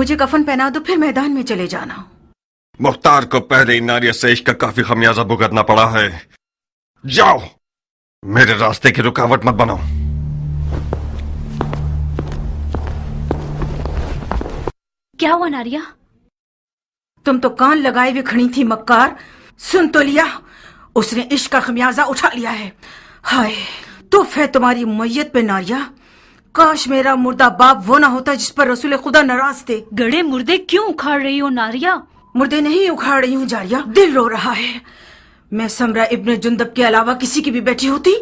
मुझे कफन पहना दो, फिर मैदान में चले जाना। मुख्तार को पहले नारिया से इश्क का काफी खमियाजा भुगतना पड़ा है। जाओ, मेरे रास्ते की रुकावट मत बनाओ। क्या हुआ नारिया? तुम तो कान लगाए हुए खड़ी थी मक्कार। सुन तो लिया, उसने इश्क का खमियाजा उठा लिया है। हाय तुफ है तुम्हारी मैयत पे नारिया। काश मेरा मुर्दा बाप वो ना होता जिस पर रसूल खुदा नाराज थे। गड़े मुर्दे क्यों उखाड़ रही हो नारिया? मुर्दे नहीं उखाड़ रही हूँ जारिया, दिल रो रहा है। मैं समरा इब्ने जुंदब के अलावा किसी की भी बैठी होती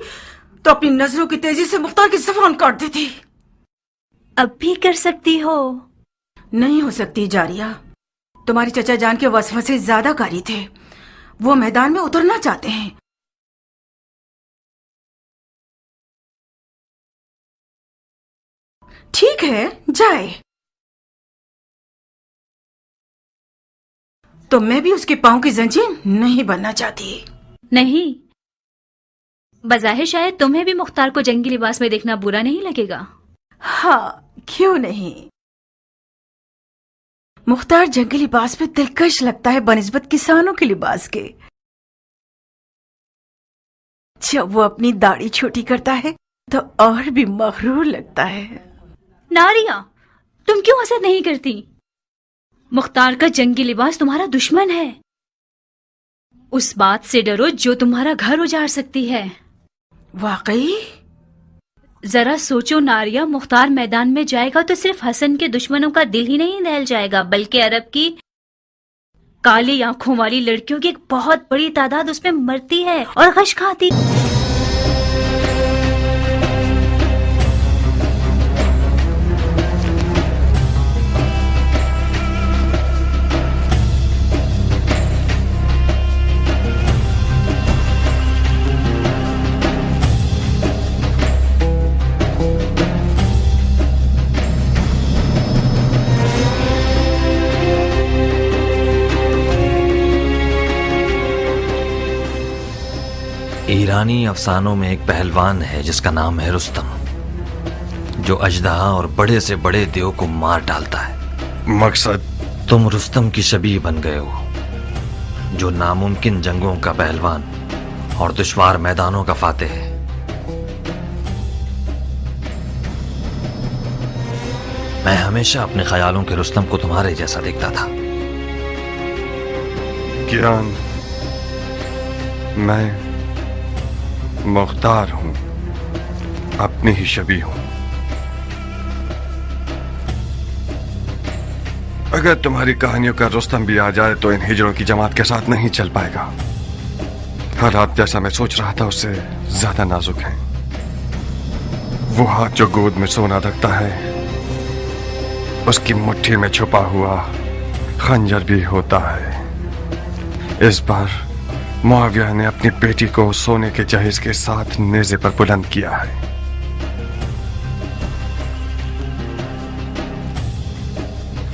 तो अपनी नजरों की तेजी से मुख्तार की ज़बान काट देती। अब भी कर सकती हो। नहीं हो सकती जारिया, तुम्हारी चचा जान के वसवसे ज्यादा कारी थे। वो मैदान में उतरना चाहते हैं। ठीक है जाए, तो मैं भी उसके पांव की जंजीर नहीं बनना चाहती। नहीं, बज़ाहिर शायद तुम्हें भी मुख्तार को जंगी लिबास में देखना बुरा नहीं लगेगा। हाँ क्यों नहीं, मुख्तार जंगी लिबास में दिलकश लगता है बनिस्बत किसानों के लिबास के। जब वो अपनी दाढ़ी छोटी करता है तो और भी मगरूर लगता है। नारिया, तुम क्यों हसद नहीं करती? मुख्तार का जंगी लिबास तुम्हारा दुश्मन है। उस बात से डरो जो तुम्हारा घर उजाड़ सकती है। वाकई? जरा सोचो नारिया, मुख्तार मैदान में जाएगा तो सिर्फ हसन के दुश्मनों का दिल ही नहीं दहल जाएगा, बल्कि अरब की काली आंखों वाली लड़कियों की एक बहुत बड़ी तादाद उसमें मरती है और गश खाती। ईरानी अफसानों में एक पहलवान है जिसका नाम है रुस्तम, जो अजदहा और बड़े से बड़े देव को मार डालता है। मकसद? तुम रुस्तम की शबीह बन गए हो, जो नामुमकिन जंगों का पहलवान और दुश्वार मैदानों का फातेह है। मैं हमेशा अपने ख्यालों के रुस्तम को तुम्हारे जैसा देखता था। कियान, मैं मुख्तार हूं, अपनी ही शबीह हूं। अगर तुम्हारी कहानियों का रुस्तम भी आ जाए तो इन हिजड़ों की जमात के साथ नहीं चल पाएगा। हालात जैसा मैं सोच रहा था उससे ज्यादा नाजुक हैं। वो हाथ जो गोद में सोना रखता है, उसकी मुट्ठी में छुपा हुआ खंजर भी होता है। इस बार मुआविया ने अपनी बेटी को सोने के जहेज के साथ नेज़े पर बुलंद किया है।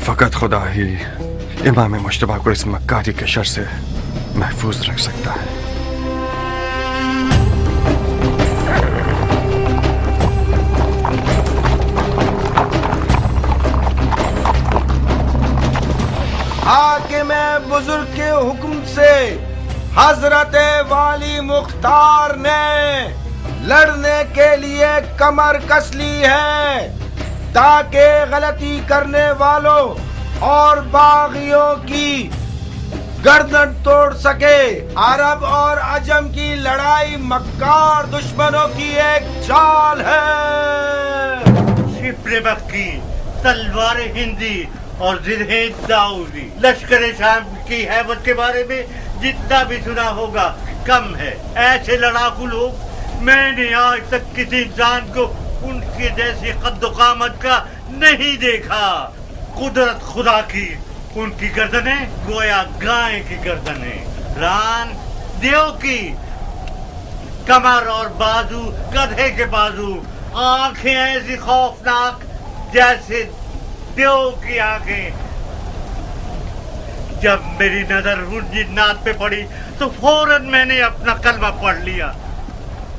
फकत खुदा ही इमाम मुश्तबा को इस मक्कारी के शर से महफूज रख सकता है। हाकिम बुजुर्ग के हुक्म से हजरत वाली मुख्तार ने लड़ने के लिए कमर कस ली है, ताकि गलती करने वालों और बागियों की गर्दन तोड़ सके। अरब और अजम की लड़ाई मक्कार दुश्मनों की एक चाल है। शिप्रे मक्की, तलवार हिंदी और जिरहे दाऊदी, लश्कर शाम की हैबत के बारे में जितना भी सुना होगा कम है। ऐसे लड़ाकू लोग मैंने आज तक किसी इंसान को उनके जैसी कद्दो-कामत का नहीं देखा। कुदरत खुदा की, उनकी गर्दनें गोया गाय की गर्दनें, रान देव की, कमर और बाजू गधे के बाजू, आंखें ऐसी खौफनाक जैसे देव की आंखें। जब मेरी नजर उन जिन्नात पे पड़ी तो फौरन मैंने अपना कलमा पढ़ लिया।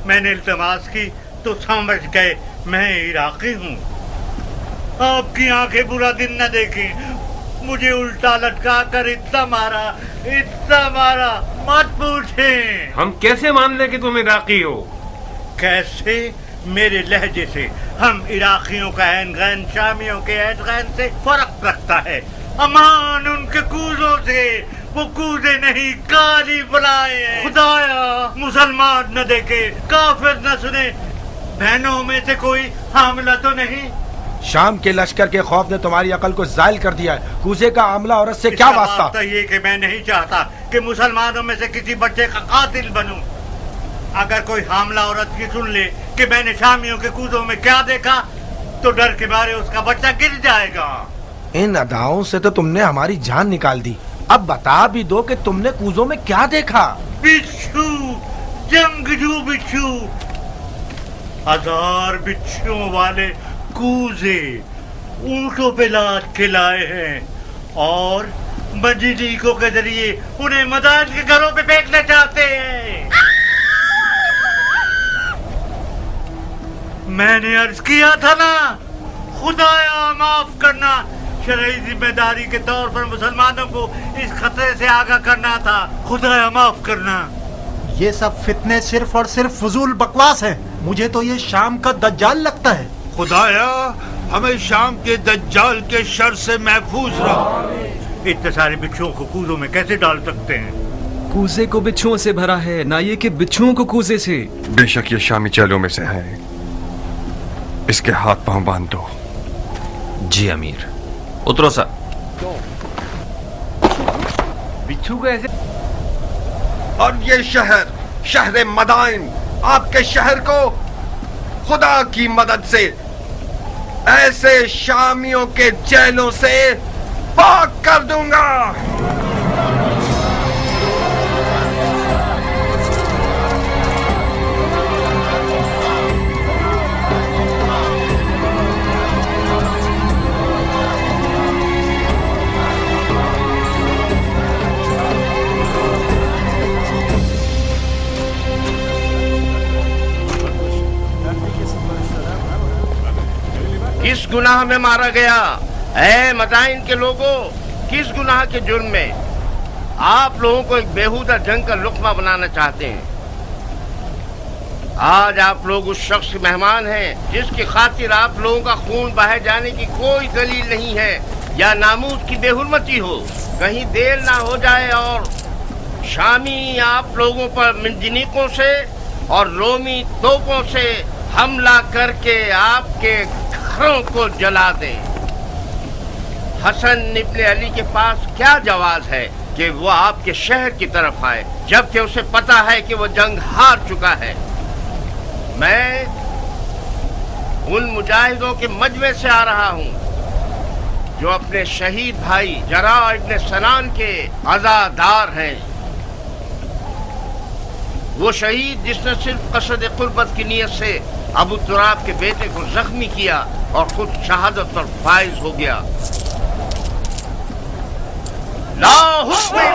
मैंने इल्तमास की तो समझ गए मैं इराकी हूँ। आपकी आंखें बुरा दिन न देखें, मुझे उल्टा लटका कर इतना मारा, मत पूछे। हम कैसे मान लें कि तुम इराकी हो? कैसे? मेरे लहजे से हम इराकियों का ऐन गैन शामियों के ऐन गैन से फर्क रखता है। अमान उनके कूजों से, वो कूदे नहीं काली बुलाए हैं। खुदाया मुसलमान न देखे, काफिर न सुने, बहनों में से कोई हामला तो नहीं? शाम के लश्कर के खौफ ने तुम्हारी अकल को जायल कर दिया है। कूजे का आमला औरत से क्या वास्ता? तो ये कि मैं नहीं चाहता कि मुसलमानों में से किसी बच्चे का कातिल बनूं। अगर कोई हामला औरत की सुन ले कि मैंने शामियों के कूजों में क्या देखा, तो डर के मारे उसका बच्चा गिर जाएगा। इन अदाओं से तो तुमने हमारी जान निकाल दी। अब बता भी दो कि तुमने कूजों में क्या देखा? बिच्छू, जंगजू बिच्छू, 1000 बिच्छुओं वाले कूजे ऊंटों पे लाद के लाए हैं और मजीदीकों के जरिए उन्हें मदान के घरों पे फेंकना चाहते हैं। मैंने अर्ज किया था ना, खुदाया माफ करना, शरई जिम्मेदारी के तौर पर मुसलमानों को इस खतरे से आगाह करना था। खुदाया माफ करना। ये सब फितने सिर्फ और सिर्फ फजूल बकवास है। मुझे तो ये शाम का दज्जाल लगता है। खुदाया हमें शाम के दज्जाल के शर से महफूज रहो। इतने सारे बिच्छुओं को कूजों में कैसे डाल सकते हैं? कूजे को बिच्छुओं से भरा है, ना ये कि बिच्छुओं को कूजे से। बेशक ये शामी चेलों में से है, इसके हाथ पांव बांध दो। जी अमीर। उतरो सर। बिच्छू कैसे? और ये शहर मदाइन, आपके शहर को खुदा की मदद से ऐसे शामियों के जेलों से पाक कर दूंगा। किस गुनाह में मारा गया? ऐ मदाइन के लोगों, किस गुनाह के जुर्म में? आप लोगों को एक बेहुदा जंग का लुक्मा बनाना चाहते हैं। आज आप लोग उस शख्स के मेहमान हैं जिसकी खातिर आप लोगों का खून बहाए जाने की कोई दलील नहीं है या नामूस की बेहुरमती हो। कहीं देर ना हो जाए और शामी आप लोगों पर मिंजनीकों से और रोमी तोपों से हमला करके आपके घरों को जला दे। हसन इब्ने अली के पास क्या जवाज है कि वो आपके शहर की तरफ आए, जबकि उसे पता है कि वो जंग हार चुका है। मैं उन मुजाहिदों के मजमे से आ रहा हूँ जो अपने शहीद भाई जरा इब्ने सनान के अज़ादार हैं। वो शहीद जिसने सिर्फ कसद कुर्बत की नियत से अबू तुराब के बेटे को जख्मी किया और खुद शहादत पर फाइज हो गया। ला हुक्म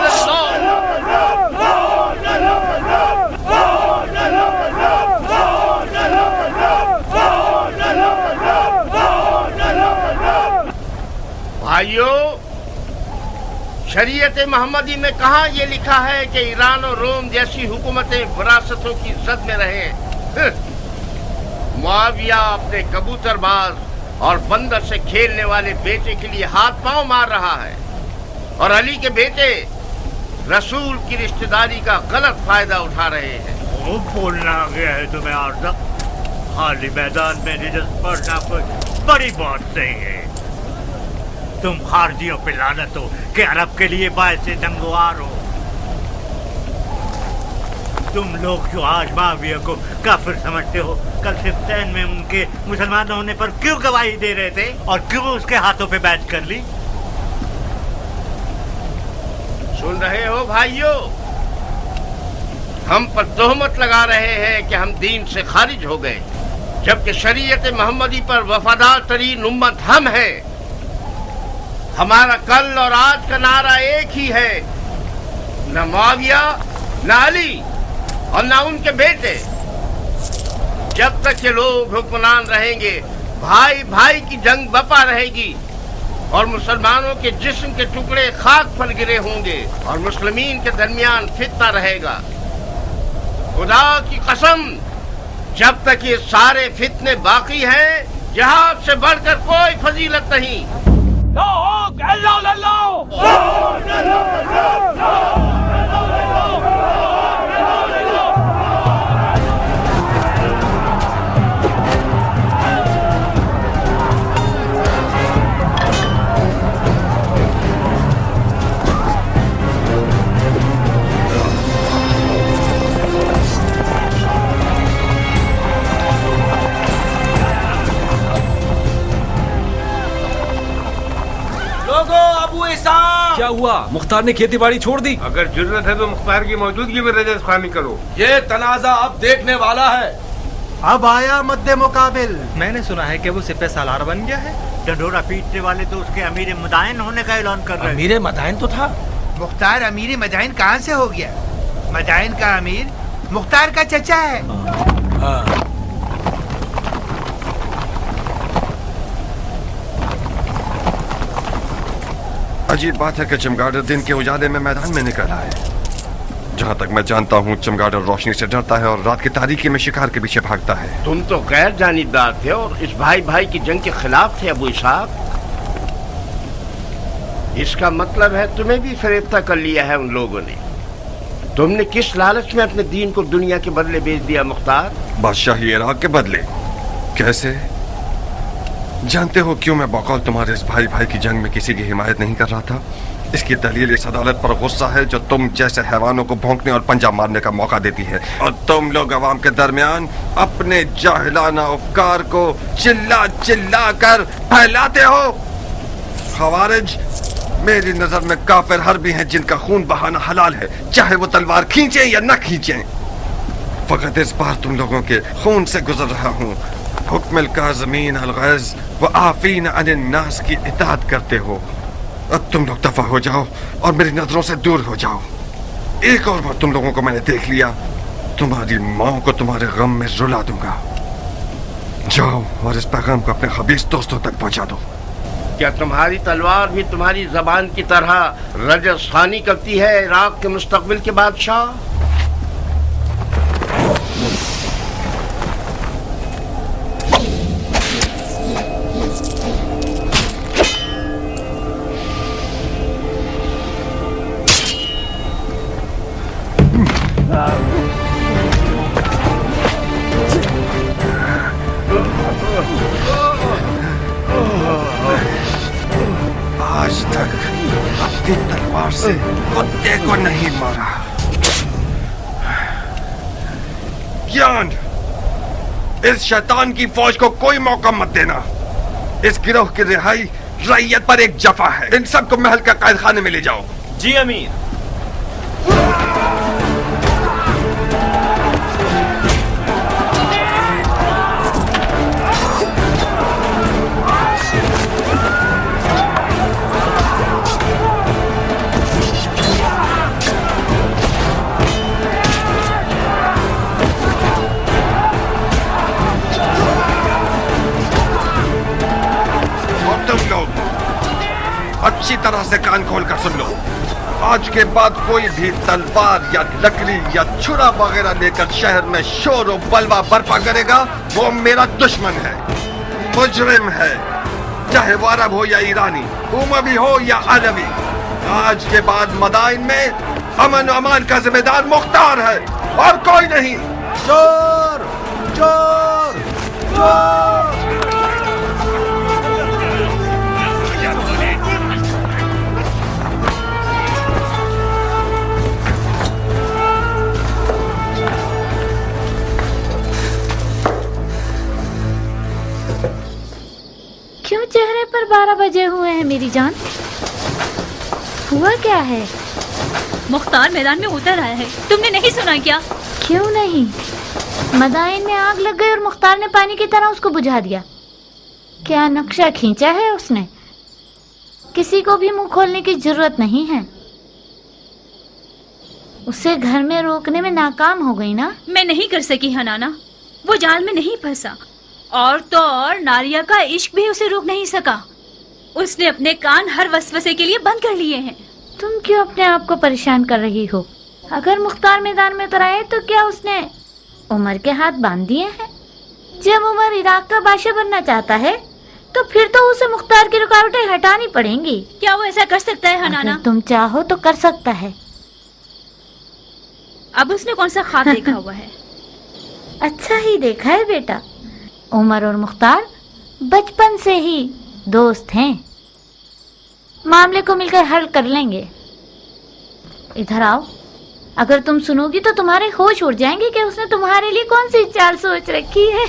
भाइयों, शरीयत मोहम्मदी में कहाँ ये लिखा है कि ईरान और रोम जैसी हुकूमतें विरासतों की जद में रहें? मुआविया अपने कबूतरबाज और बंदर से खेलने वाले बेटे के लिए हाथ पांव मार रहा है और अली के बेटे रसूल की रिश्तेदारी का गलत फायदा उठा रहे हैं। वो बोलना आ गया है तुम्हें आर्जा? खाली मैदान में निजत पड़ना कोई बड़ी बात नहीं है। तुम खारजियों पे लानत हो कि अरब के लिए बायस नंगवार हो। तुम लोग जो आज माविया को काफिर समझते हो, कल सिफ्तैन में उनके मुसलमान होने पर क्यों गवाही दे रहे थे और क्यों उसके हाथों पे बैठ कर ली? सुन रहे हो भाइयों, हम पर तोहमत लगा रहे हैं कि हम दीन से खारिज हो गए, जबकि शरीयत मोहम्मदी पर वफादार तरीन उम्मत हम हैं। हमारा कल और आज का नारा एक ही है, न मुआविया, न अली और न उनके बेटे। जब तक ये लोग हुक्मरान रहेंगे, भाई भाई की जंग बपा रहेगी और मुसलमानों के जिस्म के टुकड़े खाक पर गिरे होंगे और मुस्लिमीन के दरमियान फितना रहेगा। खुदा की कसम, जब तक ये सारे फितने बाकी हैं, जिहाद से बढ़कर कोई फजीलत नहीं। क्या हुआ? मुख्तार ने खेती बाड़ी छोड़ दी? अगर जरूरत है तो मुख्तार की मौजूदगी में रजस्खानी करो। ये तनाजा अब देखने वाला है। अब आया मद्दे मुकाबिल। मैंने सुना है कि वो सिपह सालार बन गया है। डंडोरा पीटने वाले तो उसके अमीर मदाइन होने का ऐलान कर रहे हैं। अमीर मदाइन तो था। मुख्तार अमीर मदाइन कहाँ से हो गया? मदाइन का अमीर मुख्तार का चचा है। अजीब बात है कि चमगादड़ दिन के उजाले में मैदान में निकला है। जहाँ तक मैं जानता हूँ, चमगादड़ रोशनी से डरता है और रात की तारीकी में शिकार के पीछे भागता है। तुम तो गैर जानिबदार थे और इस भाई भाई की जंग के खिलाफ थे अबू इसहाक। इसका मतलब है तुम्हें भी फरेफ्ता कर लिया है उन लोगों ने। तुमने किस लालच में अपने दीन को दुनिया के बदले बेच दिया मुख्तार? बादशाही इराक के बदले? कैसे? जानते हो क्यों मैं बकौल तुम्हारे इस भाई भाई की जंग में किसी की हिमायत नहीं कर रहा था? इसकी दलील इस अदालत पर गुस्सा है जो तुम जैसे हैवानों को भौंकने और पंजा मारने का मौका देती है, और तुम लोग अवाम के दरमियान अपने जाहिलाना अफकार को चिल्ला चिल्ला कर फैलाते हो। खवारिज मेरी नजर में काफिर हर्बी हैं जिनका खून बहाना हलाल है, चाहे वो तलवार खींचे या न खींचे। फकत इस बार तुम लोगों के खून से गुजर रहा हूँ। हुक्म काज़मीन अल-गैज़ व आफ़ीन अनिन नास की इताअत करते हो। अब तुम लोग दफा हो जाओ और मेरी नजरों से दूर हो जाओ। एक और बार तुम लोगों को मैंने देख लिया, तुम्हारी माँ को तुम्हारे गम में रुला दूंगा। जाओ और इस पैगाम को अपने खबीस दोस्तों तक पहुंचा दो। क्या तुम्हारी तलवार भी तुम्हारी जबान की तरह रजस्खानी करती है इराक के मुस्तकबिल के बादशाह? आज तक अपनी तलवार से कुत्ते को नहीं मारा। ज्ञान, इस शैतान की फौज को कोई मौका मत देना। इस गिरोह की रिहाई रैयत पर एक जफा है। इन सबको महल का कैद खाने में ले जाओ। जी अमीर। अच्छी तरह से कान खोल कर सुन लो। आज के बाद कोई भी तलवार या लकड़ी या छुरा वगैरह लेकर शहर में शोर और बलवा बर्पा करेगा, वो मेरा दुश्मन है, मुजरिम है, चाहे वो अरब हो या ईरानी, उमवी हो या अरबी। आज के बाद मदाइन में अमन और अमान का जिम्मेदार मुख्तार है और कोई नहीं। चोर चोर चोर। क्यों चेहरे पर 12 बजे हुए हैं मेरी जान? हुआ क्या है? मुख्तार मैदान में उतर आया है, तुमने नहीं सुना क्या? क्यों नहीं? मदाइन में आग लग गई और मुख्तार ने पानी की तरह उसको बुझा दिया। क्या नक्शा खींचा है उसने? किसी को भी मुंह खोलने की जरूरत नहीं है। उसे घर में रोकने में नाकाम हो गई ना? मैं नहीं कर सकी हनाना, वो जाल में नहीं फंसा, और तो और नारिया का इश्क भी उसे रोक नहीं सका। उसने अपने कान हर वसवसे के लिए बंद कर लिए हैं। तुम क्यों अपने आप को परेशान कर रही हो? अगर मुख्तार मैदान में उतर आए तो क्या उसने उमर के हाथ बांध दिए हैं? जब उमर इराक का बादशाह बनना चाहता है तो फिर तो उसे मुख्तार की रुकावटें हटानी पड़ेंगी। क्या वो ऐसा कर सकता है हनाना? अगर तुम चाहो तो कर सकता है। अब उसने कौन सा ख्वाब देखा हुआ है? अच्छा ही देखा है बेटा। उमर और मुख्तार बचपन से ही दोस्त हैं। मामले को मिलकर हल कर लेंगे। इधर आओ। अगर तुम सुनोगी तो तुम्हारे होश उड़ जाएंगे कि उसने तुम्हारे लिए कौन सी चाल सोच रखी है।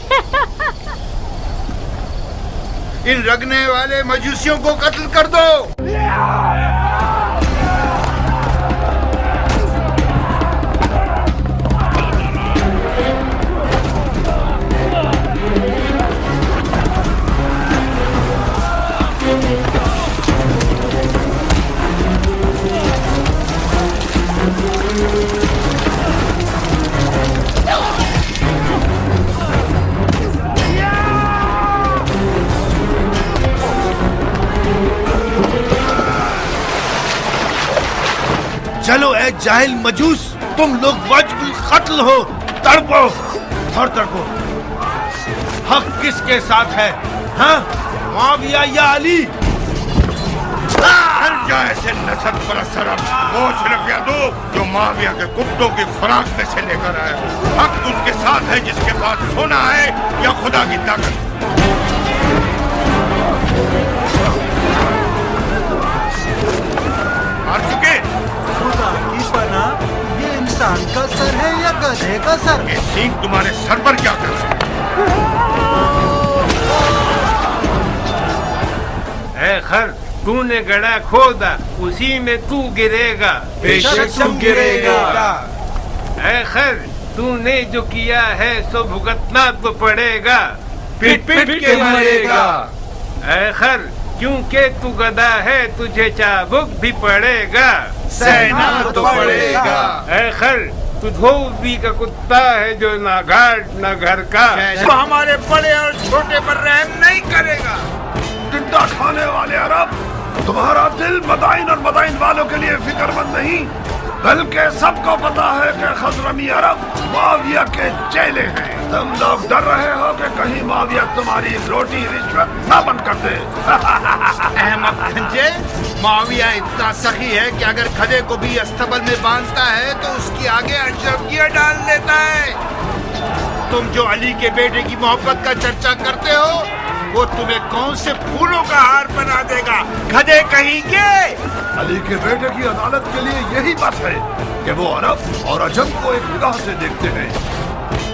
इन रगने वाले मजूसियों को कत्ल कर दो। चलो ए जाहिल मजूस, तुम लोग वजबुल कत्ल हो। तड़पो और तड़पो। हक किसके साथ है? हाँ, मुआविया या अली? हर जाए ऐसे नसब पर असर वो सिर्फ यादव जो मुआविया के कुत्तों की खुराक में से लेकर आया। हक उसके साथ है जिसके पास सोना है या खुदा की ताकत। मार चुके खुदा की पनाह, ये इंसान का सर है या गधे का सर? ये सींग तुम्हारे सर पर क्या कर रहा है? खर, तूने गड़ा खोदा, उसी में तू गिरेगा। बेशक तुम गिरेगा। है खर, तूने जो किया है सो भुगतना तो पड़ेगा। पिट पिट के मरेगा। है खर, क्योंकि तू गधा है तुझे चाबुक भी पड़ेगा। सहना तो पड़ेगा। है खर, तू धोबी का कुत्ता है जो ना घाट ना घर का। वो हमारे बड़े और छोटे पर रहम नहीं करेगा। टिड्डा खाने वाले अरब, तुम्हारा दिल मदाइन और मदाइन वालों के लिए फिक्रमंद नहीं, बल्कि सबको पता है कि खजरमी अरब मुआविया के चेले हैं। तुम लोग डर रहे हो कि कहीं मुआविया तुम्हारी रोटी रिश्वत न बंद कर दे। अहमद गंजे, मुआविया इतना सखी है कि अगर खदे को भी अस्तबल में बांधता है तो उसकी आगे अशरफियां डाल देता है। तुम जो अली के बेटे की मोहब्बत का चर्चा करते हो, वो तुम्हें कौन से फूलों का हार बना देगा? खदे कहेंगे। अली के बेटे की अदालत के लिए यही बात है कि वो अरब और अजम को एक निगाह से देखते हैं।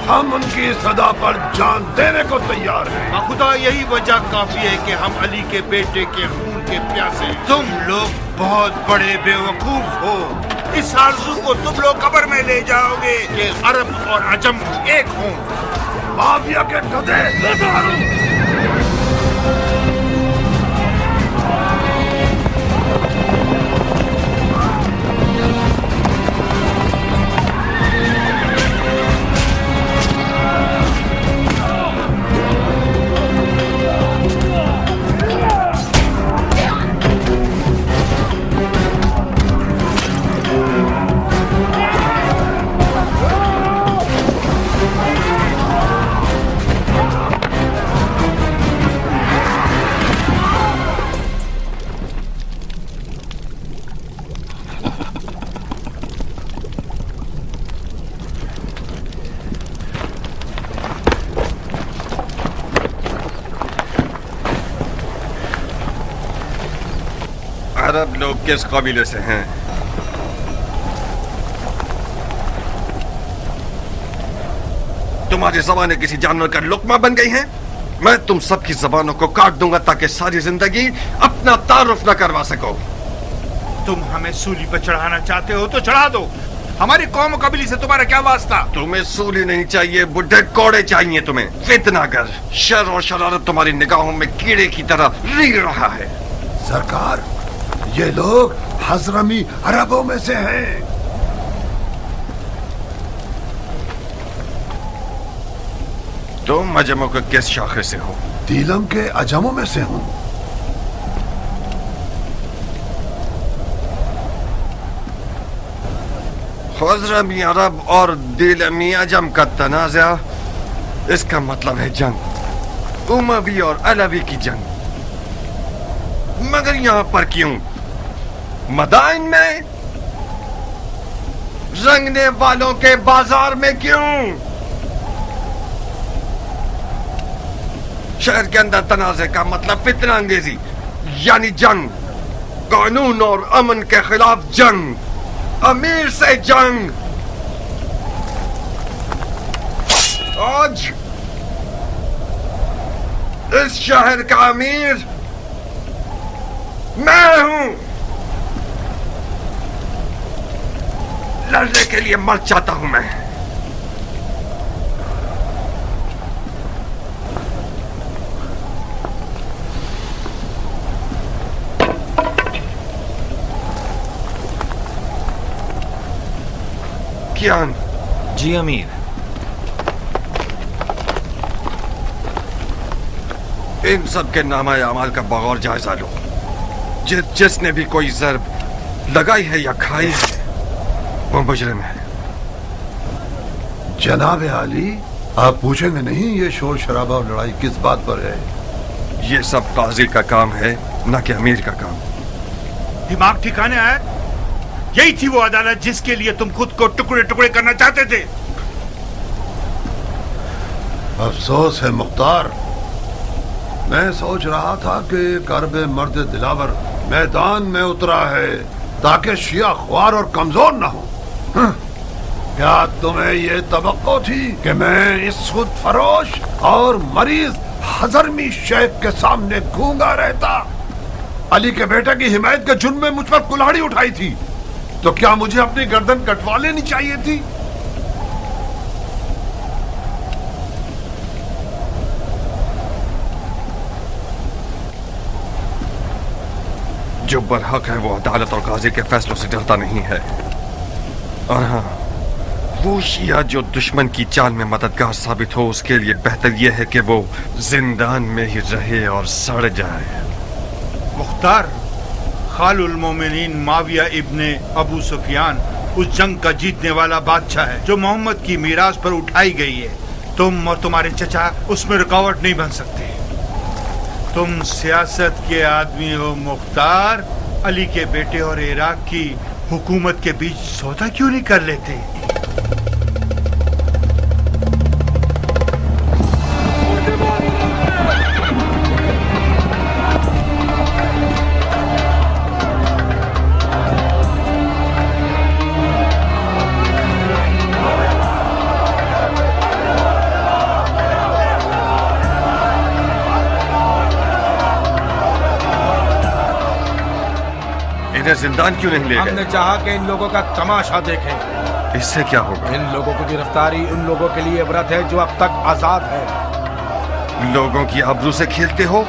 हम उनकी सदा पर जान देने को तैयार हैं। खुदा, यही वजह काफी है कि हम अली के बेटे के खून के प्यासे। तुम लोग बहुत बड़े बेवकूफ हो। इस आरज़ू को तुम लोग कब्र में ले जाओगे कि अरब और अजम एक हों। मुआविया के गधे अरब लोग किस कबीले से हैं? तुम्हारी जबानें किसी जानवर का लुकमा बन गई हैं? मैं तुम सबकी जबानों को काट दूंगा ताकि सारी जिंदगी अपना तारुफ न करवा सको। तुम हमें सूली पर चढ़ाना चाहते हो तो चढ़ा दो। हमारी कौम कबीले से तुम्हारा क्या वास्ता? तुम्हें सूली नहीं चाहिए, बुढ़े कोड़े चाहिए तुम्हें। फितनागर, शर और शरारत तुम्हारी निगाहों में कीड़े की तरह रीढ़ रहा है। सरकार, ये लोग हजरमी अरबों में से हैं। तुम अजमों के किस शाखे से हो? दीलम के अजमों में से हूँ। खुज़रमी अरब और दिलमी अजम का तनाज़ा, इसका मतलब है जंग, उमवी और अलवी की जंग। मगर यहां पर क्यों? मदाइन में, रंगने वालों के बाजार में क्यों? शहर के अंदर तनाज़े का मतलब फितना अंगेजी, यानी जंग, कानून और अमन के खिलाफ जंग, अमीर से जंग। आज इस शहर का अमीर मैं हूं। लड़ने के लिए मर जाता हूं मैं। कियान। जी अमीर। इन सब के नामा अमाल का बगौर जायजा लो। जिसने भी कोई ज़र्ब लगाई है या खाई है वो मुजरिम है। जनाब आली, आप पूछेंगे नहीं ये शोर शराबा और लड़ाई किस बात पर है? ये सब काजी का काम है, न कि अमीर का काम। दिमाग ठिकाने आया? यही थी वो अदालत जिसके लिए तुम खुद को टुकड़े टुकड़े करना चाहते थे। अफसोस है मुख्तार, मैं सोच रहा था कि कर्ब मर्द दिलावर मैदान में उतरा है ताकि शिया ख्वार और कमजोर न हो। क्या तुम्हें ये तवक्को थी कि मैं इस खुद फरोश और मरीज हजरमी शेख के सामने गूंगा रहता? अली के बेटे की हिमायत के जुर्म में मुझ पर कुल्हाड़ी उठाई थी, तो क्या मुझे अपनी गर्दन कटवा लेनी चाहिए थी? जो बरहक है वो अदालत और काजी के फैसलों से डरता नहीं है। और हाँ, वो शिया जो दुश्मन की चाल में मददगार साबित हो, उसके लिए बेहतर यह है कि वो जिंदान में ही रहे और सड़ जाए। मुख्तार, खालुल मोमिनीन माविया इब्ने अबू सुफियान उस जंग का जीतने वाला बादशाह है जो मोहम्मद की मीरास पर उठाई गई है। तुम और तुम्हारे चचा उसमें रुकावट नहीं बन सकते। तुम सियासत के आदमी हो मुख्तार। अली के बेटे और इराक की हुकूमत के बीच सौदा क्यों नहीं कर लेते? जिंदान क्यों नहीं ले गए? हमने चाहा कि इन लोगों का तमाशा देखें। इससे क्या होगा? इन लोगों की गिरफ्तारी उन लोगों के लिए इबरत है जो अब तक आजाद है। लोगों की आबरू से खेलते हो?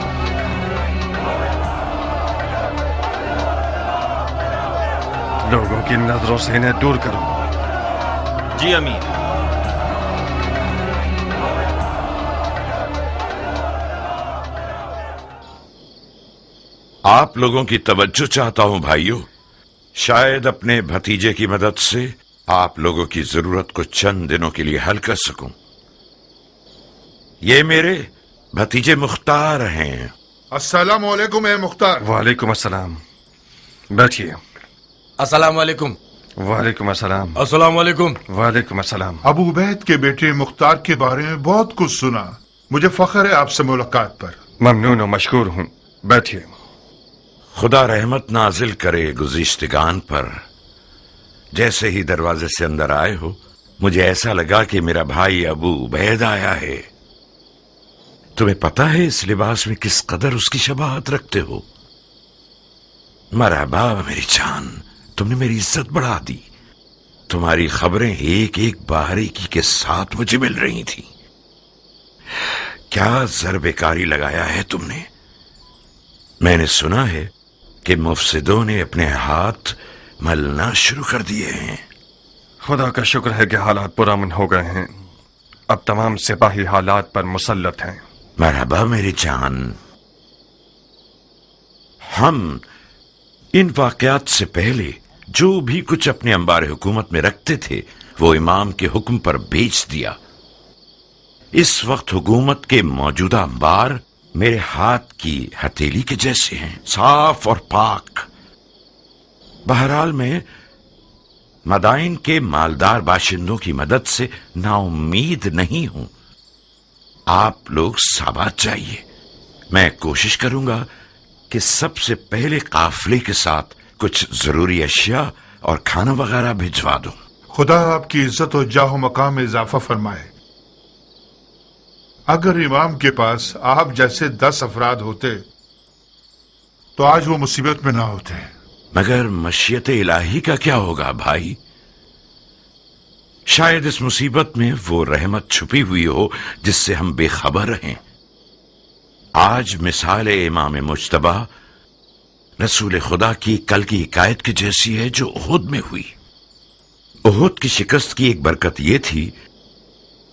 लोगों की नजरों से इन्हें दूर करो। जी अमीर। आप लोगों की तवज्जो चाहता हूं भाइयों। शायद अपने भतीजे की मदद से आप लोगों की जरूरत को चंद दिनों के लिए हल कर सकूं। ये मेरे भतीजे मुख्तार हैं। अस्सलाम वालेकुम है मुख्तार। वालेकुम अस्सलाम। बैठिए। अस्सलाम वालेकुम। वालेकुम अस्सलाम। अस्सलाम वालेकुम। वालेकुम अस्सलाम। अबू उबैद के बेटे मुख्तार के बारे में बहुत कुछ सुना। मुझे फख्र है आपसे मुलाकात पर। ममनून और मशकूर हूं। बैठिए। खुदा रहमत नाजिल करे गुज़िश्तगान पर। जैसे ही दरवाजे से अंदर आए हो, मुझे ऐसा लगा कि मेरा भाई अबू उबैद आया है। तुम्हें पता है इस लिबास में किस कदर उसकी शबाहत रखते हो? मरहबा मेरी जान, तुमने मेरी इज्जत बढ़ा दी। तुम्हारी खबरें एक एक बारीकी के साथ मुझे मिल रही थी। क्या ज़र्बेकारी लगाया है तुमने? मैंने सुना है कि मुफसिदों ने अपने हाथ मलना शुरू कर दिए हैं। खुदा का शुक्र है कि हालात पुरअमन हो गए हैं। अब तमाम सिपाही हालात पर मुसल्लत हैं। मरहबा मेरी जान। हम इन वाकयात से पहले जो भी कुछ अपने अंबार हुकूमत में रखते थे वो इमाम के हुक्म पर बेच दिया। इस वक्त हुकूमत के मौजूदा अंबार मेरे हाथ की हथेली के जैसे हैं, साफ और पाक। बहरहाल मैं मदाइन के मालदार बाशिंदों की मदद से नाउम्मीद नहीं हूं। आप लोग साबात चाहिए। मैं कोशिश करूंगा कि सबसे पहले काफिले के साथ कुछ जरूरी अशिया और खाना वगैरह भिजवा दूं। खुदा आपकी इज्जत और जाहो मकाम में इजाफा फरमाए। अगर इमाम के पास आप जैसे 10 अफराद होते तो आज वो मुसीबत में ना होते। मगर मशीयत इलाही का क्या होगा भाई? शायद इस मुसीबत में वो रहमत छुपी हुई हो जिससे हम बेखबर रहें। आज मिसाल इमाम मुज्तबा रसूल खुदा की कल की हिकायत की जैसी है जो उहुद में हुई। उहुद की शिकस्त की एक बरकत यह थी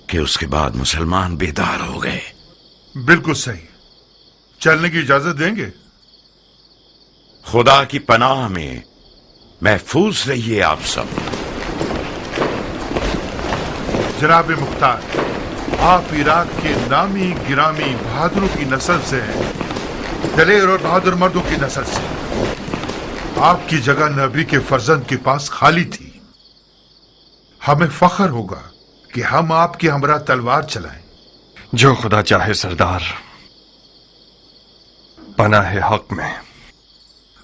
कि उसके बाद मुसलमान बेदार हो गए। बिल्कुल सही। चलने की इजाजत देंगे? खुदा की पनाह में महफूज रहिए आप सब। जनाब मुख्तार, आप इराक के नामी गिरामी बहादुरों की नस्ल से हैं, दलेर और बहादुर मर्दों की नस्ल से। आपकी जगह नबी के फर्जंद के पास खाली थी। हमें फख्र होगा कि हम आपके हमरा तलवार चलाएं। जो खुदा चाहे सरदार, पनाह हक में।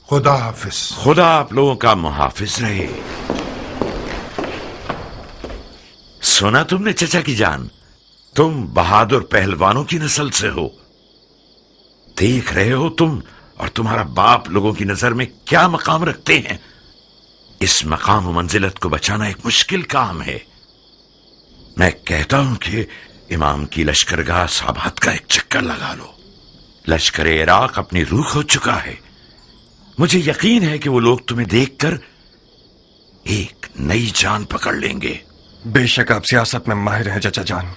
खुदा हाफिज। खुदा आप लोगों का मुहाफिज रहे। सुना तुमने चचा की जान, तुम बहादुर पहलवानों की नस्ल से हो। देख रहे हो तुम और तुम्हारा बाप लोगों की नजर में क्या मकाम रखते हैं। इस मकाम मंजिलत को बचाना एक मुश्किल काम है। मैं कहता हूं कि इमाम की लश्करगाह साबात का एक चक्कर लगा लो। लश्कर इराक अपनी रूह खो चुका है। मुझे यकीन है कि वो लोग तुम्हें देखकर एक नई जान पकड़ लेंगे। बेशक आप सियासत में माहिर हैं चचा जान।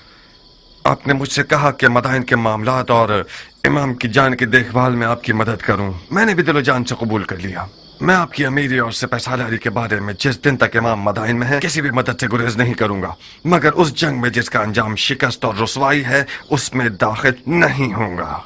आपने मुझसे कहा कि मदाइन के मामलात और इमाम की जान की देखभाल में आपकी मदद करूं। मैंने भी दिलो जान से कबूल कर लिया। मैं आपकी अमीरी और सिपहसालारी के बारे में जिस दिन तक इमाम मदाइन में है किसी भी मदद से गुरेज नहीं करूंगा, मगर उस जंग में जिसका अंजाम शिकस्त और रुसवाई है उसमें दाखिल नहीं होऊंगा।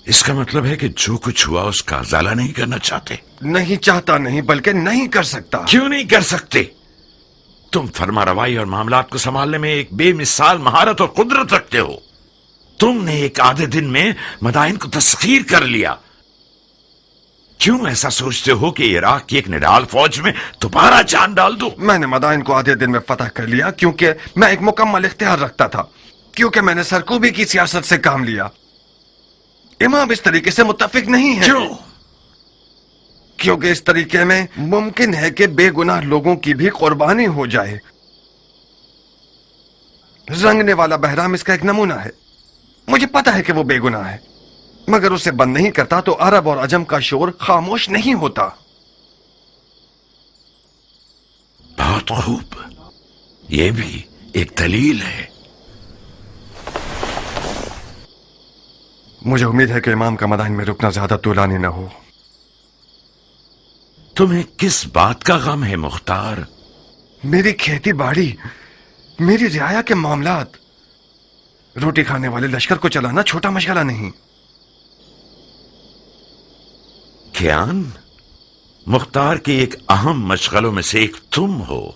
इसका मतलब है कि जो कुछ हुआ उसका उजाला नहीं करना चाहते। नहीं चाहता नहीं, बल्कि नहीं कर सकता। क्यों नहीं कर सकते? तुम फरमा रवाई और मामलात को संभालने में एक बेमिसाल महारत और कुदरत रखते हो। तुमने एक आधे दिन में मदाइन को तस्खीर कर लिया। क्यों ऐसा सोचते हो कि इराक की एक निडाल फौज में दोबारा जान डाल दो? मैंने मदाइन को आधे दिन में फतह कर लिया क्योंकि मैं एक मुकम्मल इख्तियार रखता था, क्योंकि मैंने सरकूबी की सियासत से काम लिया। इमाम इस तरीके से मुत्तफिक नहीं है। क्यों? क्योंकि इस तरीके में मुमकिन है कि बेगुनाह लोगों की भी कुर्बानी हो जाए। रंगने वाला बहराम इसका एक नमूना है। मुझे पता है कि वो बेगुनाह है, मगर उसे बंद नहीं करता तो अरब और अजम का शोर खामोश नहीं होता। बहुत खूब, यह भी एक दलील है। मुझे उम्मीद है कि इमाम का मदाइन में रुकना ज्यादा तूलानी न हो। तुम्हें किस बात का गम है मुख्तार? मेरी खेती बाड़ी, मेरी रियाया के मामलात। रोटी खाने वाले लश्कर को चलाना छोटा मशगला नहीं। कियान, मुख्तार के एक अहम मशगलों में से एक तुम हो।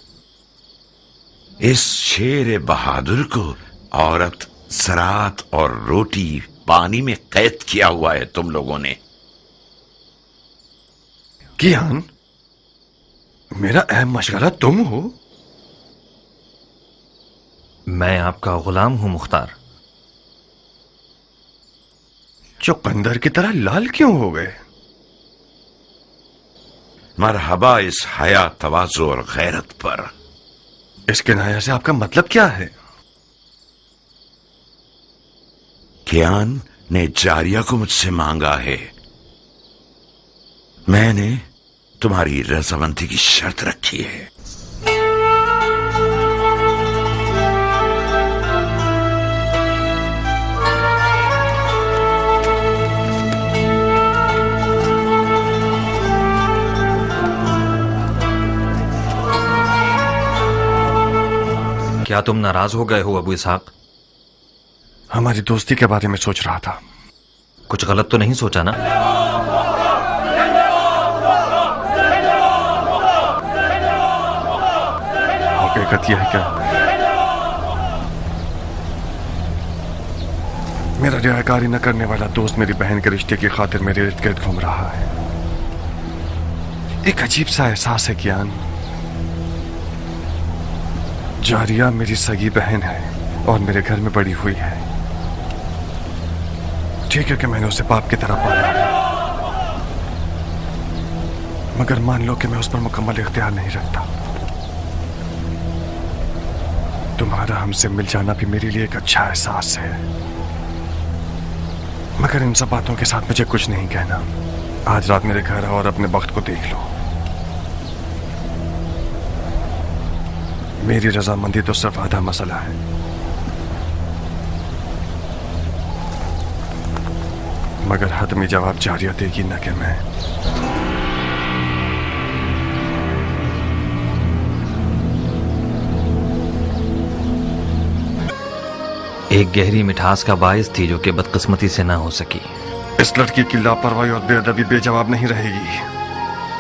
इस शेर बहादुर को औरत, ज़राअत और रोटी पानी में कैद किया हुआ है तुम लोगों ने। कियान, मेरा अहम मशगला तुम हो? मैं आपका गुलाम हूं मुख्तार। चुकंदर की तरह लाल क्यों हो गए? मरहबा इस हया, तवाज़ु और गैरत पर। इस किनाया से आपका मतलब क्या है? कियान ने जारिया को मुझसे मांगा है। मैंने तुम्हारी रजामंदी की शर्त रखी है। क्या तुम नाराज हो गए हो अबू इसहाक? हमारी दोस्ती के बारे में सोच रहा था। कुछ गलत तो नहीं सोचा ना? हकीकत यह है क्या मेरा रियाकारी न करने वाला दोस्त मेरी बहन के रिश्ते की खातिर मेरे इर्द गिर्द घूम रहा है। एक अजीब सा एहसास है कियान, जारिया मेरी सगी बहन है और मेरे घर में बड़ी हुई है। ठीक है कि मैंने उसे बाप की तरह पाला है, मगर मान लो कि मैं उस पर मुकम्मल इख्तियार नहीं रखता। तुम्हारा हमसे मिल जाना भी मेरे लिए एक अच्छा एहसास है, मगर इन सब बातों के साथ मुझे कुछ नहीं कहना। आज रात मेरे घर आओ और अपने वक्त को देख लो। मेरी रजामंदी तो सिर्फ आधा मसला है। मगर हतमी जवाब जारिया देगी न कि मैं। एक गहरी मिठास का बायस थी जो कि बदकिस्मती से ना हो सकी। इस लड़की की लापरवाही और बेअदबी बेजवाब नहीं रहेगी।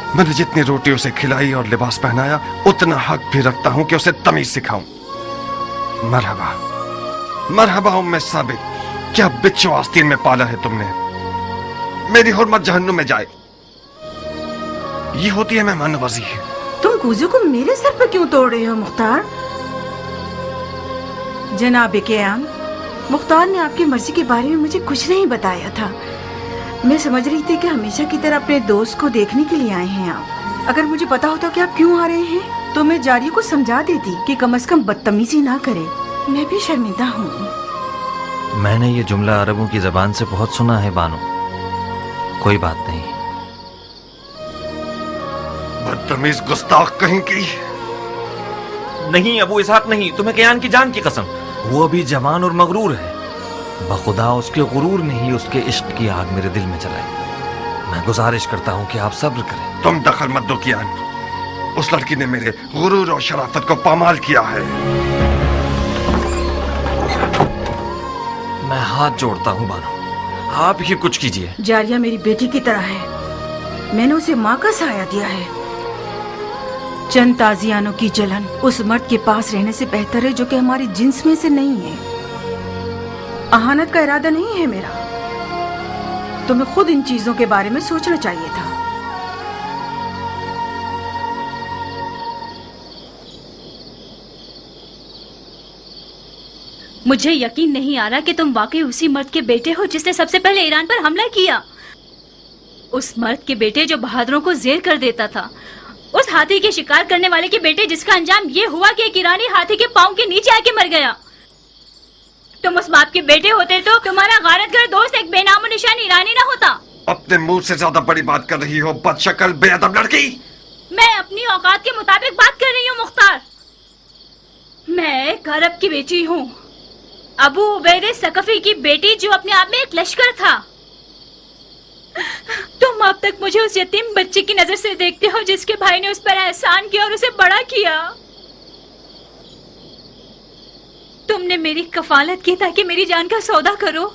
मैंने जितनी रोटी उसे खिलाई और लिबास पहनाया, उतना हक भी रखता हूं कि उसे तमीज सिखाऊं। मरहबा मरहबा उम्मे साबिक, क्या बिच्छू आस्तीन में पाला है तुमने। मेरी हुर्मत जहन्नुम में जाए। ये होती है मेहमान नवाजी। तुम कूजू को मेरे सर पर क्यों तोड़ रहे हो मुख्तार? जनाब कियान, मुख्तार ने आपकी मर्जी के बारे में मुझे कुछ नहीं बताया था। मैं समझ रही थी कि हमेशा की तरह अपने दोस्त को देखने के लिए आए हैं आप। अगर मुझे पता होता कि आप क्यों आ रहे हैं तो मैं जारिया को समझा देती कि कम से कम बदतमीजी ना करे। मैं भी शर्मिंदा हूँ। मैंने ये जुमला अरबों की जबान से बहुत सुना है बानो। कोई बात नहीं। बदतमीज गुस्ताख कहीं की। नहीं अबू इसहाक नहीं, तुम्हें कियान की जान की कसम। वो अभी जवान और मगरूर है। बखुदा उसके गुरूर ने ही उसके इश्क की आग मेरे दिल में जलाई। मैं गुजारिश करता हूँ कि आप सब्र करें। तुम दखल मत दो कियान। उस लड़की ने मेरे गुरूर और शराफत को पामाल किया है। मैं हाथ जोड़ता हूँ बानो, आप ही कुछ कीजिए। जारिया मेरी बेटी की तरह है। मैंने उसे माँ का साया दिया है। चंद ताजियानों की जलन उस मर्द के पास रहने से बेहतर है जो कि हमारी जिन्स में से नहीं है। अहानत का इरादा नहीं है मेरा। तुम्हें खुद इन चीजों के बारे में सोचना चाहिए था। मुझे यकीन नहीं आ रहा कि तुम वाकई उसी मर्द के बेटे हो जिसने सबसे पहले ईरान पर हमला किया। उस मर्द के बेटे जो बहादुरों को जेर कर देता था। उस हाथी के शिकार करने वाले के बेटे जिसका अंजाम ये हुआ कि एक ईरानी हाथी के पांव के नीचे आके मर गया। तुम उस बाप के बेटे होते तो तुम्हारा गारतगर दोस्त एक बेनामो निशान ईरानी ना होता। अपने मुंह से ज्यादा बड़ी बात कर रही हो बदशक्ल बेअदब लड़की। मैं अपनी औकात के मुताबिक बात कर रही हूँ मुख्तार। मैं एक अरब की बेटी हूँ, अबू उबैदे सकफी की बेटी जो अपने आप में एक लश्कर था। तुम अब तक मुझे उस यतीम बच्चे की नजर से देखते हो जिसके भाई ने उस पर एहसान किया और उसे बड़ा किया। तुमने मेरी कफालत की ताकि मेरी जान का सौदा करो।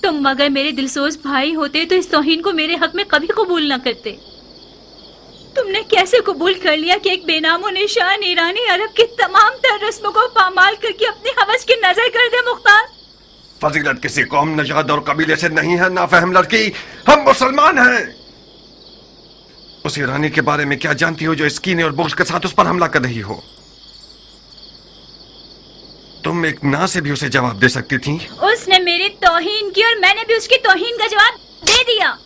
तुम अगर मेरे दिलसोज भाई होते तो इस तौहीन को मेरे हक में कभी कबूल न करते। तुमने कैसे कबूल कर लिया कि एक बेनामो निशान ईरानी अरब की तमाम तर रस्मों को पामाल करके अपनी हवस की नजर कर दे मुख्तार? फजीलत किसी कौम, नजाद और कबीले से नहीं है नाफहम लड़की। हम मुसलमान हैं। उस ईरानी के बारे में क्या जानती हो जो इस कीने और बुग़्ज़ के साथ उस पर हमला कर रही हो? तुम एक ना से भी उसे जवाब दे सकती थी। उसने मेरी तौहीन की और मैंने भी उसकी तौहीन का जवाब दे दिया।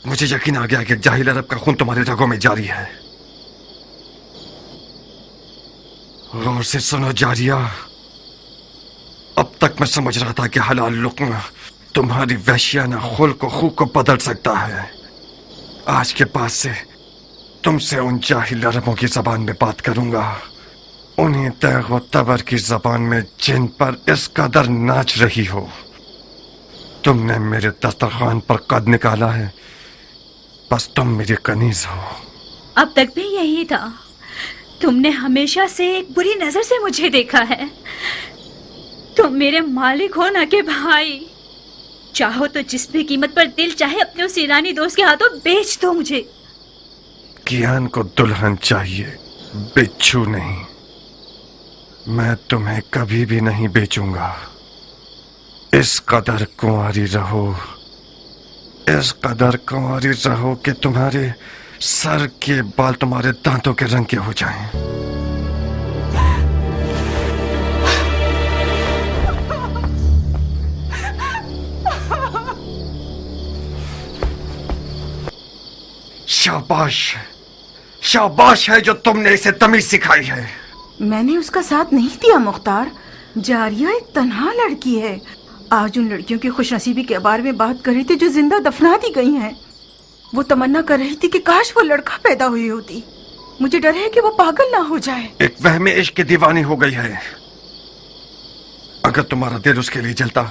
मुझे यकीन आ गया कि जाहिल अरब का खून तुम्हारे रगों में जारी है। गौर से सुनो जारिया, अब तक मैं समझ रहा था कि हलाल लुक्मा तुम्हारी वहशियाना खुल्क को खूब को बदल सकता है। आज के बाद से तुमसे उन जाहिल अरबों की जबान में बात करूंगा, उन्हीं तैग व तबर की जबान में जिन पर इस कदर नाच रही हो। तुमने मेरे दस्तरखान पर कद निकाला है, बस तुम मेरी कनीज हो। अब तक भी यही था। तुमने हमेशा से एक बुरी नजर से मुझे देखा है। तुम मेरे मालिक हो ना कि भाई। चाहो तो जिस भी कीमत पर दिल चाहे अपने उस ईरानी दोस्त के हाथों बेच दो मुझे। कियान को दुल्हन चाहिए, बिच्छू नहीं। मैं तुम्हें कभी भी नहीं बेचूंगा। इस कदर कुंवारी रहो, इस कदर कुंवारी रहो कि तुम्हारे सर के बाल तुम्हारे दांतों के रंग के हो जाएं। शाबाश, शाबाश है जो तुमने इसे तमीज सिखाई है। मैंने उसका साथ नहीं दिया मुख्तार। जारिया एक तन्हा लड़की है। आज उन लड़कियों की खुशनसीबी के बारे में बात कर रही थी जो जिंदा दफना दी गई हैं। वो तमन्ना कर रही थी कि काश वो लड़का पैदा हुई होती। मुझे डर है कि वो पागल ना हो जाए। एक वहमे इश्क की दीवानी हो गई है। अगर तुम्हारा दिल उसके लिए जलता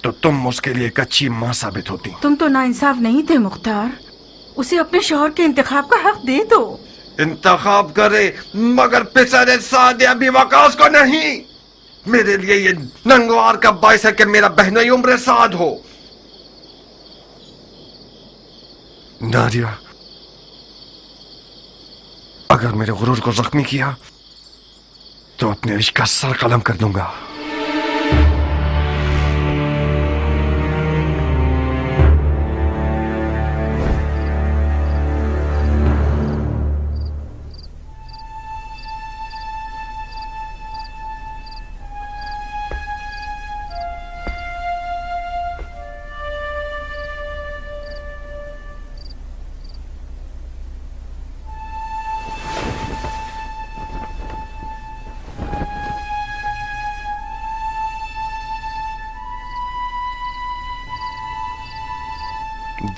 तो तुम उसके लिए एक अच्छी माँ साबित होती। तुम तो नाइंसाफ नहीं थे मुख्तार। उसे अपने शौहर के इंतखाब का हक दे दो। इंतखाब करे मगर पिसरे सादे अभी वकास को नहीं। मेरे लिए ये नंगवार का बाइस है कि मेरा बहनोई उम्र साद हो। नारिया, अगर मेरे गुरूर को जख्मी किया तो अपने इश्क का सर कलम कर दूंगा।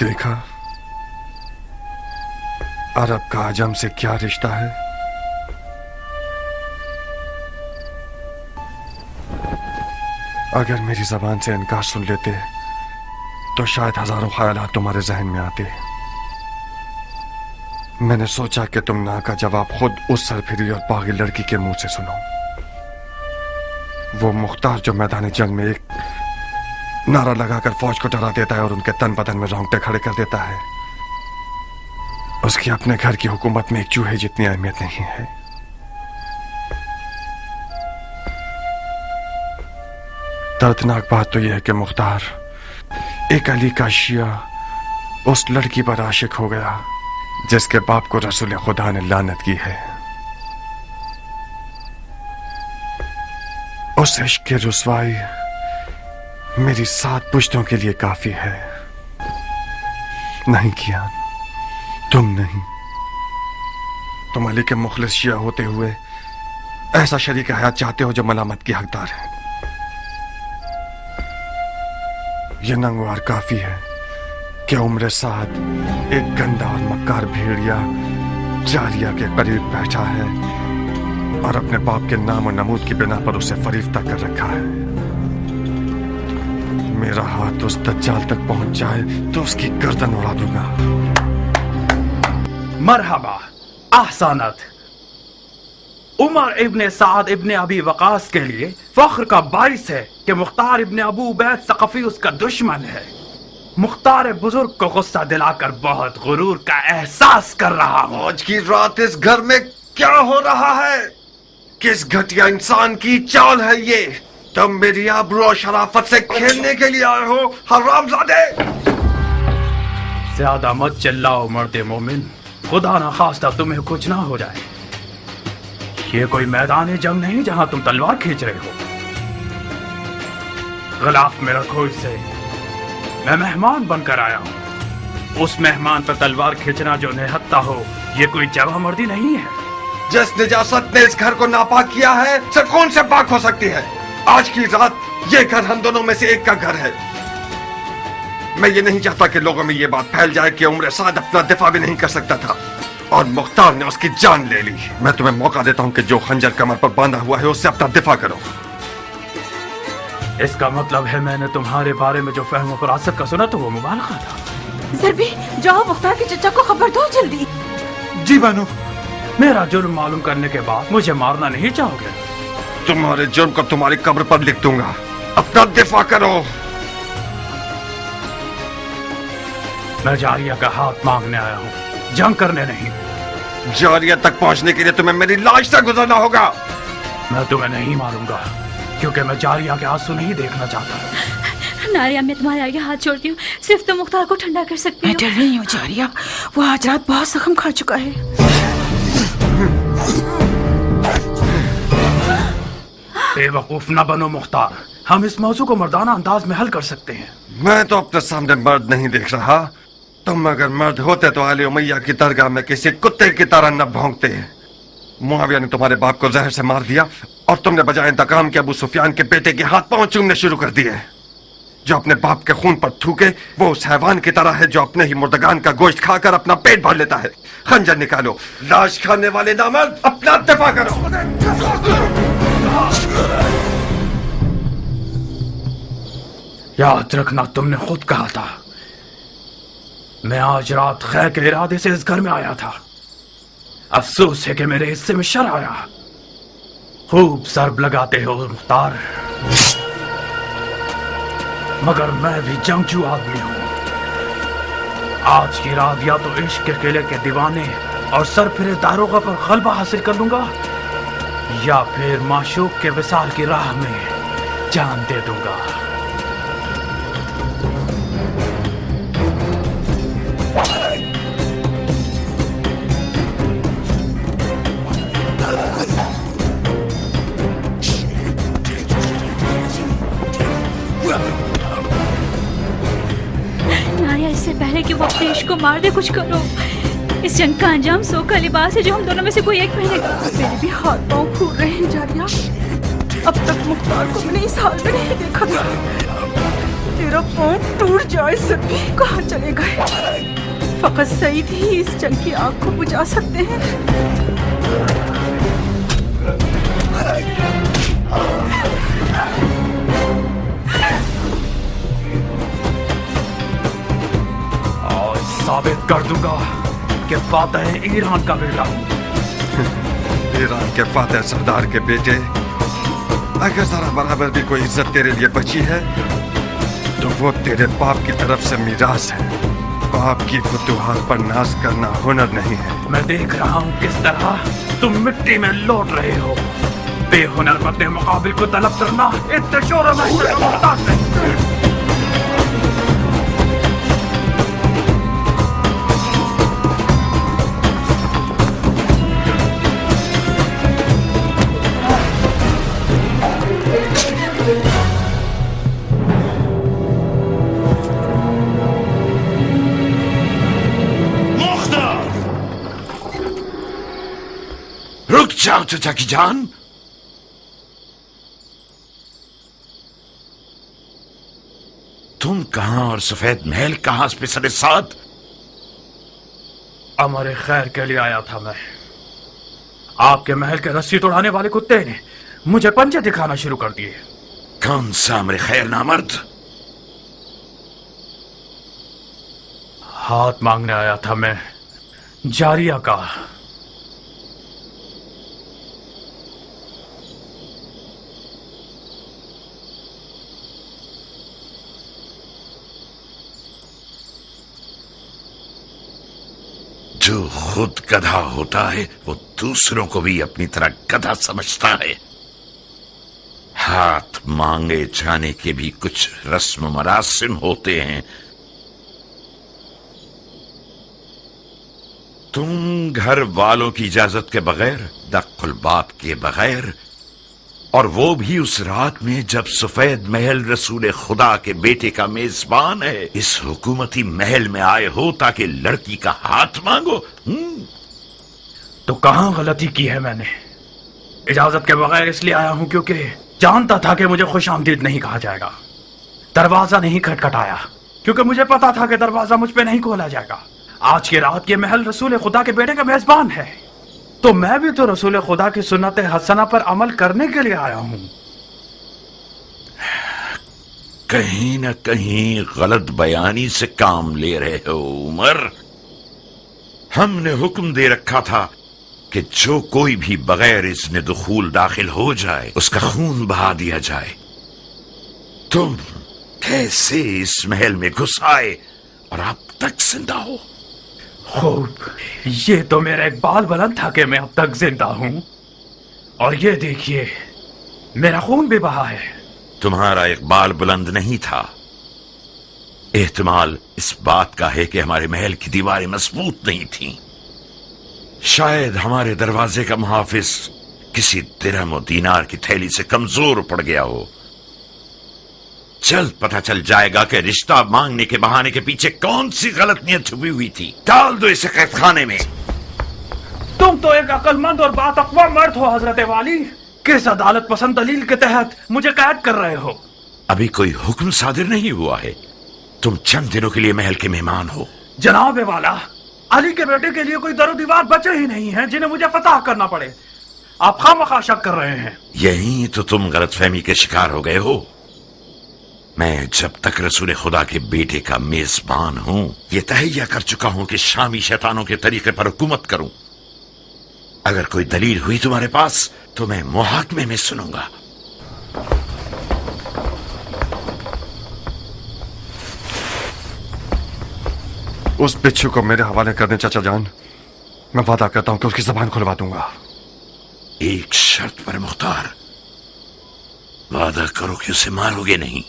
देखा अरब का आजम से क्या रिश्ता है। अगर मेरी जबान से इनकार सुन लेते तो शायद हजारों ख्यालात तुम्हारे जहन में आते। मैंने सोचा कि तुम ना का जवाब खुद उस सरफिरी और पागल लड़की के मुंह से सुनो। वो मुख्तार जो मैदान जंग में एक नारा लगाकर फौज को डरा देता है और उनके तन बदन में रोंगटे खड़े कर देता है, उसकी अपने घर की हुकूमत में एक चूहे जितनी अहमियत नहीं है। दर्दनाक बात तो यह है कि मुख्तार एक अली का शिया उस लड़की पर आशिक हो गया जिसके बाप को रसूल खुदा ने लानत की है। उस इश्क की रुसवाई मेरी 7 पुश्तों के लिए काफी है। नहीं किया, तुम नहीं। तुम अली के मुखलिस शिया होते हुए ऐसा शरीक हयात चाहते हो जो मलामत की हकदार है। यह नंगवार काफी है कि उम्र साद एक गंदा और मक्कार भेड़िया जारिया के करीब बैठा है और अपने बाप के नाम और नमूद की बिना पर उसे फरीफ्ता कर रखा है। मेरा हाथ उस दज्जाल तक पहुंच जाए तो उसकी गर्दन उड़ा दूंगा। मरहबा, ahsanat। उमर इब्ने साद इब्ने अबी वकास के लिए फख्र का बाइस है कि मुख्तार इब्ने अबू उबैद सकफी उसका दुश्मन है। मुख्तार बुजुर्ग को गुस्सा दिलाकर बहुत गुरूर का एहसास कर रहा हूँ। आज की रात इस घर में क्या हो रहा है? किस घटिया इंसान की चाल है ये? तुम मेरी आबरू और शराफत से खेलने के लिए आए हो हरामजादे। ज्यादा मत चिल्लाओ मर्दे मोमिन, खुदा ना खास्ता तुम्हें कुछ ना हो जाए। ये कोई मैदान जंग नहीं जहां तुम तलवार खींच रहे हो। गिलाफ में रखो इसे। मैं मेहमान बनकर आया हूँ। उस मेहमान पर तलवार खींचना जो निहत्ता हो, ये कोई जवां मर्दी नहीं है। जिस निजासत ने इस घर को नापाक किया है, से कौन से पाक हो सकती है? आज की रात ये घर हम दोनों में से एक का घर है। मैं ये नहीं चाहता कि लोगों में ये बात फैल जाए कि उम्र साद अपना दिफा भी नहीं कर सकता था और मुख्तार ने उसकी जान ले ली। मैं तुम्हें मौका देता हूं कि जो खंजर कमर पर बांधा हुआ है उससे अपना दिफा करो। इसका मतलब है मैंने तुम्हारे बारे में जो फहम फरासत का सुना तो वो मुबालगा था। सरबी, जाओ मुख्तार के चचा को खबर दो जल्दी। जी बानू। मेरा जुर्म मालूम करने के बाद मुझे मारना नहीं चाहोगे? तुम्हारे जुर्म को तुम्हारी कब्र पर लिख दूंगा। अपना दिफा करो। मैं जारिया का हाथ मांगने आया हूँ, जंग करने नहीं। जारिया तक पहुंचने के लिए तुम्हें मेरी लाश से गुजरना होगा। मैं तुम्हें नहीं मारूंगा, क्योंकि मैं जारिया के आंसू नहीं देखना चाहता। नारिया, मैं तुम्हारे आगे हाथ जोड़ती हूँ, सिर्फ तुम मुख्तार को ठंडा कर सकती हो। मैं डर रही हूँ जारिया, वो आज रात बहुत जख्म खा चुका है। बेवकूफ न बनो मुख्तार, हम इस मौजू को मर्दाना अंदाज में हल कर सकते हैं। मैं तो अपने सामने मर्द नहीं देख रहा। तुम अगर मर्द होते तो आली उमैया की दरगाह में किसी कुत्ते की तरह न भौंकते। मुआविया ने तुम्हारे बाप को जहर से मार दिया और तुमने बजाय इंतकाम के अबू सुफियान के बेटे के हाथ पांव चूमने शुरू कर दिए। जो अपने बाप के खून पर थूके वो उस हैवान की तरह है जो अपने ही मुर्दगान का गोश्त खाकर अपना पेट भर लेता है। खंजर निकालो, लाश खाने वाले नामर्द, अपना दफा करो। याद रखना, तुमने खुद कहा था। मैं आज रात खैर के इरादे से इस घर में आया था। अफसोस है कि मेरे हिस्से में शर आया। खूब सरब लगाते हो मुख्तार, मगर मैं भी जंगजू आदमी हूं। आज की रात या तो इश्क के किले के दीवाने और सरफिरे दारोगा पर गलबा हासिल कर लूंगा, या फिर माशूक के विसाल की राह में जान दे दूंगा। नारिया, इससे पहले कि वो अपने इश्क को मार दे, कुछ करो। इस जंग का अंजाम सो का लिबास है जो हम दोनों में से कोई एक पहनेगा। मेरे भी हाथ पांव फूल रहे हैं जारिया। अब तक मुख्तार को मैंने इस हाल में नहीं देखा था। तेरा पांव टूट जाए सभी कहाँ चले गए? फकत सईद ही इस जंग की आग को बुझा सकते हैं। और साबित कर दूंगा कि फातेह ईरान का बेटा हूं। ईरान के फातेह सरदार के बेटे, अगर जरा बराबर भी कोई इज्जत तेरे लिए बची है तो वो तेरे बाप की तरफ से मीरास है। बाप की फतूहात पर नाज करना हुनर नहीं है। मैं देख रहा हूँ किस तरह तुम मिट्टी में लौट रहे हो। बेहुनर अपने मुकाबिल को तलब करना इतने शोर में मुमताज नहीं। रुक जाओ चाचा की जान। तुम कहां और सफेद महल कहां पे साथ? अमर खैर के लिए आया था मैं। आपके महल के रस्सी तोड़ाने वाले कुत्ते ने मुझे पंजे दिखाना शुरू कर दिए। कौन सा अमर खैर नामर्द? हाथ मांगने आया था मैं, जारिया का। जो खुद गधा होता है वो दूसरों को भी अपनी तरह गधा समझता है। हाथ मांगे जाने के भी कुछ रस्म मरासिम होते हैं। तुम घर वालों की इजाजत के बगैर, दख्ल बाप के बगैर, और वो भी उस रात में जब सफेद महल रसूल खुदा के बेटे का मेजबान है, इस हुकूमती महल में आए हो ताकि लड़की का हाथ मांगो। तो कहां गलती की है मैंने? इजाजत के बगैर इसलिए आया हूं क्योंकि जानता था कि मुझे खुशामदीद नहीं कहा जाएगा। दरवाजा नहीं खटखटाया क्योंकि मुझे पता था कि दरवाजा मुझ पे नहीं खोला जाएगा। आज की रात ये महल रसूल खुदा के बेटे का मेजबान है, तो मैं भी तो रसूल खुदा की सुन्नत हसना पर अमल करने के लिए आया हूं। कहीं न कहीं गलत बयानी से काम ले रहे हो उमर। हमने हुक्म दे रखा था कि जो कोई भी बगैर इज़्न दुखूल दाखिल हो जाए उसका खून बहा दिया जाए। तुम कैसे इस महल में घुस आए और अब तक जिंदा हो? खूब, ये तो मेरा एक बाल बुलंद था कि मैं अब तक जिंदा हूं, और ये देखिए मेरा खून भी बहा है। तुम्हारा एक बाल बुलंद नहीं था। एहतमाल इस बात का है कि हमारे महल की दीवारें मजबूत नहीं थीं। शायद हमारे दरवाजे का मुहाफिज किसी दिरहम और दीनार की थैली से कमजोर पड़ गया हो। जल्द पता चल जाएगा कि रिश्ता मांगने के बहाने के पीछे कौन सी गलत नीयत छुपी हुई थी। डाल दो इसे कैदखाने में। तुम तो एक अक्लमंद और बातकवा मर्द हो हजरत वाली। किस अदालत पसंद दलील के तहत मुझे कैद कर रहे हो? अभी कोई हुक्म सादिर नहीं हुआ है। तुम चंद दिनों के लिए महल के मेहमान हो। जनाब वाला, अली के बेटे के लिए कोई दरो दीवार बचे ही नहीं है जिन्हें मुझे फतह करना पड़े। आप खामखा शक कर रहे हैं। यही तो तुम गलतफहमी के शिकार हो गए हो। मैं जब तक रसूल खुदा के बेटे का मेजबान हूं, यह तहैया कर चुका हूं कि शामी शैतानों के तरीके पर हुकूमत करूं। अगर कोई दलील हुई तुम्हारे पास तो मैं मुहाकमे में सुनूंगा। उस बिच्छू को मेरे हवाले कर दें चाचा जान। मैं वादा करता हूं कि उसकी जबान खुलवा दूंगा। एक शर्त पर मुख्तार, वादा करो कि उसे मारोगे नहीं।